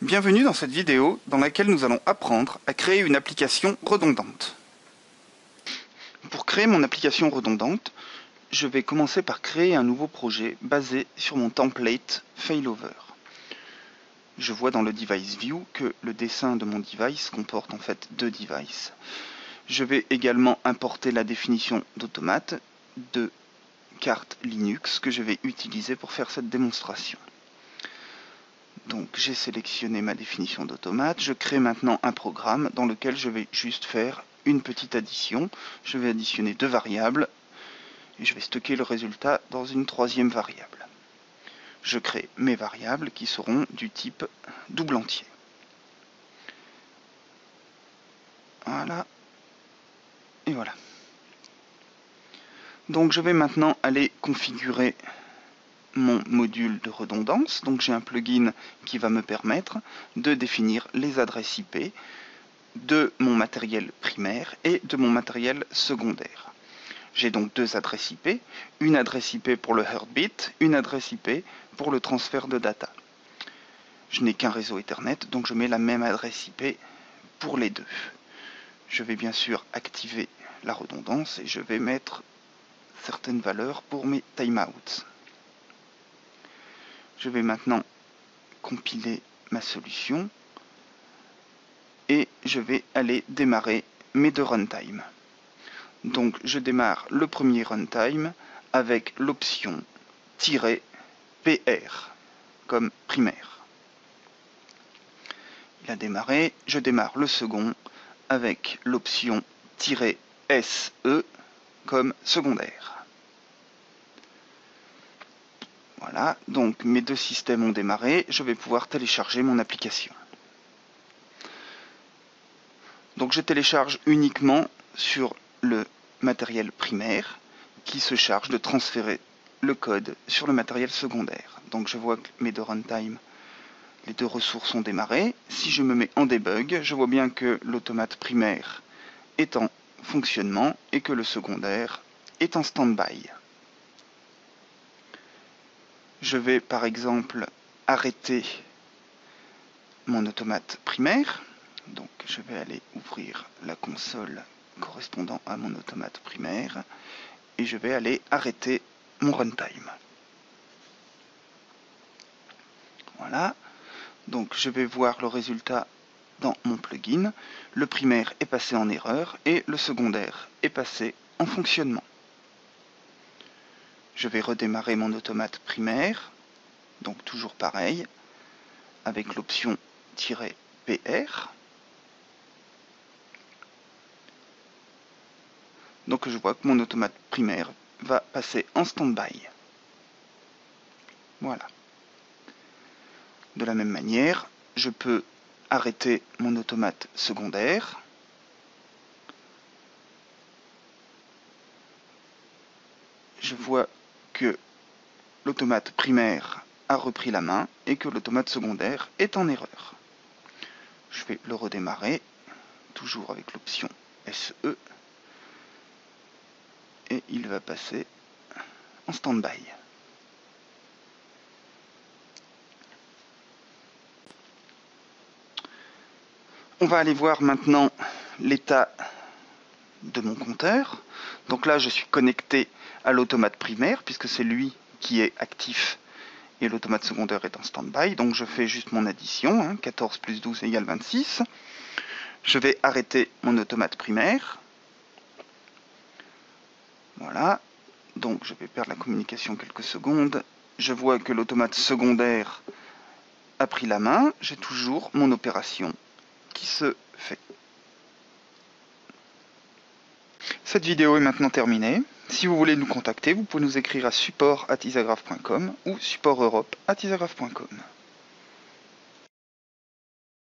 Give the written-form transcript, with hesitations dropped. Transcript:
Bienvenue dans cette vidéo dans laquelle nous allons apprendre à créer une application redondante. Pour créer mon application redondante, je vais commencer par créer un nouveau projet basé sur mon template Failover. Je vois dans le Device View que le dessin de mon device comporte en fait deux devices. Je vais également importer la définition d'automate de carte Linux que je vais utiliser pour faire cette démonstration. Donc j'ai sélectionné ma définition d'automate, je crée maintenant un programme dans lequel je vais juste faire une petite addition. Je vais additionner deux variables et je vais stocker le résultat dans une troisième variable. Je crée mes variables qui seront du type double entier. Voilà. Et voilà. Donc je vais maintenant aller configurer mon module de redondance. Donc j'ai un plugin qui va me permettre de définir les adresses IP de mon matériel primaire et de mon matériel secondaire. J'ai donc deux adresses IP, une adresse IP pour le heartbeat, une adresse IP pour le transfert de data. Je n'ai qu'un réseau Ethernet, donc je mets la même adresse IP pour les deux. Je vais bien sûr activer la redondance et je vais mettre certaines valeurs pour mes timeouts. Je vais maintenant compiler ma solution et je vais aller démarrer mes deux runtime. Donc je démarre le premier runtime avec l'option "-pr" comme primaire. Il a démarré, je démarre le second avec l'option "-se" comme secondaire. Voilà, donc mes deux systèmes ont démarré, je vais pouvoir télécharger mon application. Donc je télécharge uniquement sur le matériel primaire qui se charge de transférer le code sur le matériel secondaire. Donc je vois que mes deux runtime, les deux ressources ont démarré. Si je me mets en debug, je vois bien que l'automate primaire est en fonctionnement et que le secondaire est en stand-by. Je vais par exemple arrêter mon automate primaire. Donc je vais aller ouvrir la console correspondant à mon automate primaire et je vais aller arrêter mon runtime. Voilà, donc je vais voir le résultat dans mon plugin. Le primaire est passé en erreur et le secondaire est passé en fonctionnement. Je vais redémarrer mon automate primaire, donc toujours pareil, avec l'option "-pr". Donc je vois que mon automate primaire va passer en stand-by. Voilà. De la même manière, je peux arrêter mon automate secondaire. Je vois que l'automate primaire a repris la main et que l'automate secondaire est en erreur. Je vais le redémarrer, toujours avec l'option "-se", et il va passer en stand-by. On va aller voir maintenant l'état de mon compteur. Donc là, je suis connecté à l'automate primaire, puisque c'est lui qui est actif et l'automate secondaire est en stand-by. Donc je fais juste mon addition, 14 plus 12 égale 26. Je vais arrêter mon automate primaire. Voilà. Donc je vais perdre la communication quelques secondes. Je vois que l'automate secondaire a pris la main. J'ai toujours mon opération qui se fait. Cette vidéo est maintenant terminée. Si vous voulez nous contacter, vous pouvez nous écrire à support@isagraph.com ou support europe@isagraph.com.